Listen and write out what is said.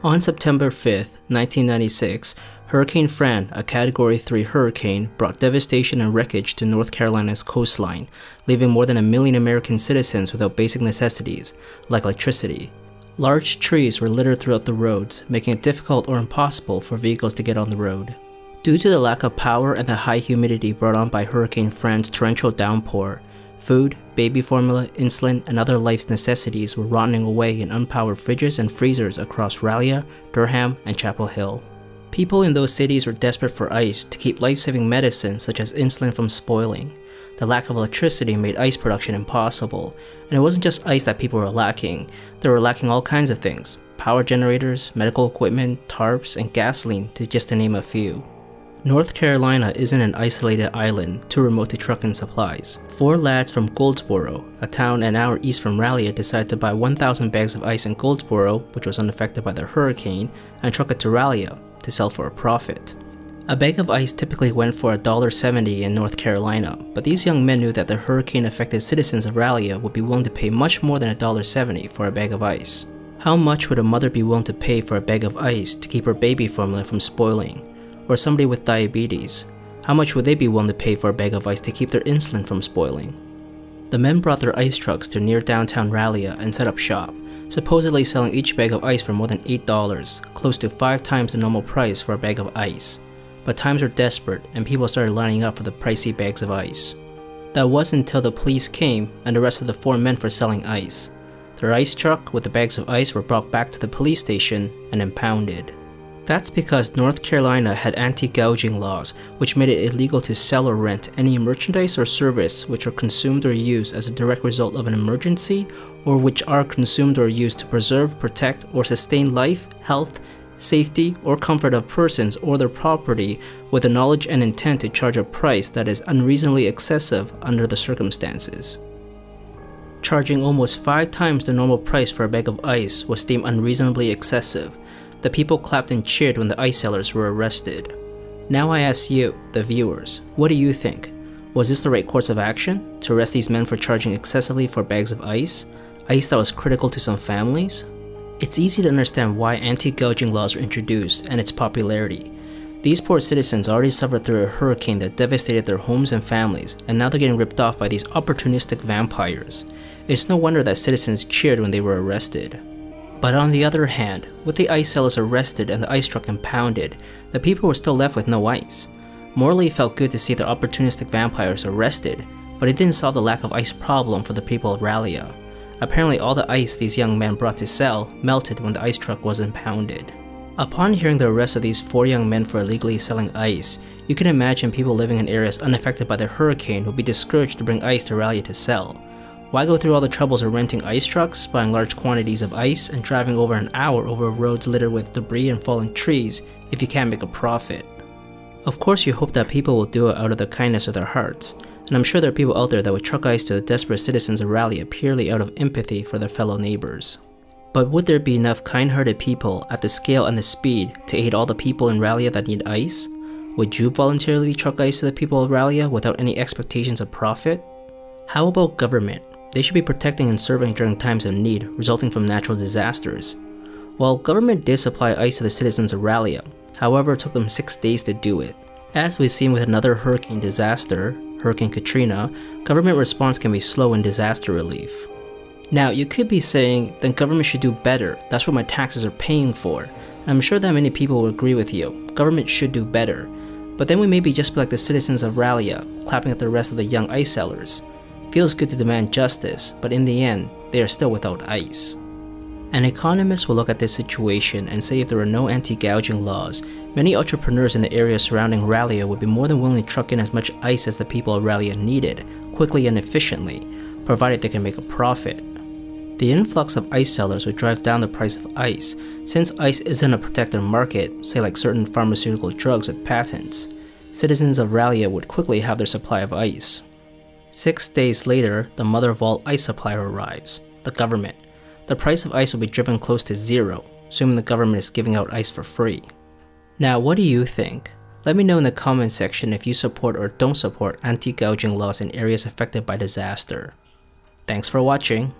On September 5, 1996, Hurricane Fran, a Category 3 hurricane, brought devastation and wreckage to North Carolina's coastline, leaving more than 1 million American citizens without basic necessities, like electricity. Large trees were littered throughout the roads, making it difficult or impossible for vehicles to get on the road. Due to the lack of power and the high humidity brought on by Hurricane Fran's torrential downpour, food, baby formula, insulin, and other life's necessities were rotting away in unpowered fridges and freezers across Raleigh, Durham, and Chapel Hill. People in those cities were desperate for ice to keep life-saving medicines such as insulin from spoiling. The lack of electricity made ice production impossible, and it wasn't just ice that people were lacking. They were lacking all kinds of things: power generators, medical equipment, tarps, and gasoline, just to name a few. North Carolina isn't an isolated island, too remote to truck in supplies. 4 lads from Goldsboro, a town an hour east from Raleigh, decided to buy 1,000 bags of ice in Goldsboro, which was unaffected by the hurricane, and truck it to Raleigh to sell for a profit. A bag of ice typically went for $1.70 in North Carolina, but these young men knew that the hurricane-affected citizens of Raleigh would be willing to pay much more than $1.70 for a bag of ice. How much would a mother be willing to pay for a bag of ice to keep her baby formula from spoiling? Or somebody with diabetes, how much would they be willing to pay for a bag of ice to keep their insulin from spoiling? The men brought their ice trucks to near downtown Raleigh and set up shop, supposedly selling each bag of ice for more than $8, close to 5 times the normal price for a bag of ice. But times were desperate and people started lining up for the pricey bags of ice. That wasn't until the police came and arrested the 4 men for selling ice. Their ice truck with the bags of ice were brought back to the police station and impounded. That's because North Carolina had anti-gouging laws, which made it illegal to sell or rent any merchandise or service which are consumed or used as a direct result of an emergency, or which are consumed or used to preserve, protect, or sustain life, health, safety, or comfort of persons or their property with the knowledge and intent to charge a price that is unreasonably excessive under the circumstances. Charging almost 5 times the normal price for a bag of ice was deemed unreasonably excessive. The people clapped and cheered when the ice sellers were arrested. Now I ask you, the viewers, what do you think? Was this the right course of action, to arrest these men for charging excessively for bags of ice? Ice that was critical to some families? It's easy to understand why anti-gouging laws were introduced and its popularity. These poor citizens already suffered through a hurricane that devastated their homes and families, and now they're getting ripped off by these opportunistic vampires. It's no wonder that citizens cheered when they were arrested. But on the other hand, with the ice sellers arrested and the ice truck impounded, the people were still left with no ice. Morally, it felt good to see the opportunistic vampires arrested, but it didn't solve the lack of ice problem for the people of Raleigh. Apparently all the ice these young men brought to sell melted when the ice truck was impounded. Upon hearing the arrest of these 4 young men for illegally selling ice, you can imagine people living in areas unaffected by the hurricane would be discouraged to bring ice to Raleigh to sell. Why go through all the troubles of renting ice trucks, buying large quantities of ice, and driving over an hour over roads littered with debris and fallen trees if you can't make a profit? Of course you hope that people will do it out of the kindness of their hearts, and I'm sure there are people out there that would truck ice to the desperate citizens of Raleigh purely out of empathy for their fellow neighbors. But would there be enough kind-hearted people at the scale and the speed to aid all the people in Raleigh that need ice? Would you voluntarily truck ice to the people of Raleigh without any expectations of profit? How about government? They should be protecting and serving during times of need resulting from natural disasters. Well, government did supply ice to the citizens of Raleigh, however it took them 6 days to do it. As we've seen with another hurricane disaster, Hurricane Katrina, government response can be slow in disaster relief. Now you could be saying, then government should do better, that's what my taxes are paying for. And I'm sure that many people will agree with you, government should do better. But then we maybe just be like the citizens of Raleigh, clapping at the rest of the young ice sellers. Feels good to demand justice, but in the end, they are still without ice. An economist will look at this situation and say if there were no anti-gouging laws, many entrepreneurs in the area surrounding Raleigh would be more than willing to truck in as much ice as the people of Raleigh needed, quickly and efficiently, provided they can make a profit. The influx of ice sellers would drive down the price of ice, since ice isn't a protected market, say like certain pharmaceutical drugs with patents. Citizens of Raleigh would quickly have their supply of ice. 6 days later, the mother of all ice supplier arrives, the government. The price of ice will be driven close to zero, assuming the government is giving out ice for free. Now, what do you think? Let me know in the comment section if you support or don't support anti-gouging laws in areas affected by disaster. Thanks for watching.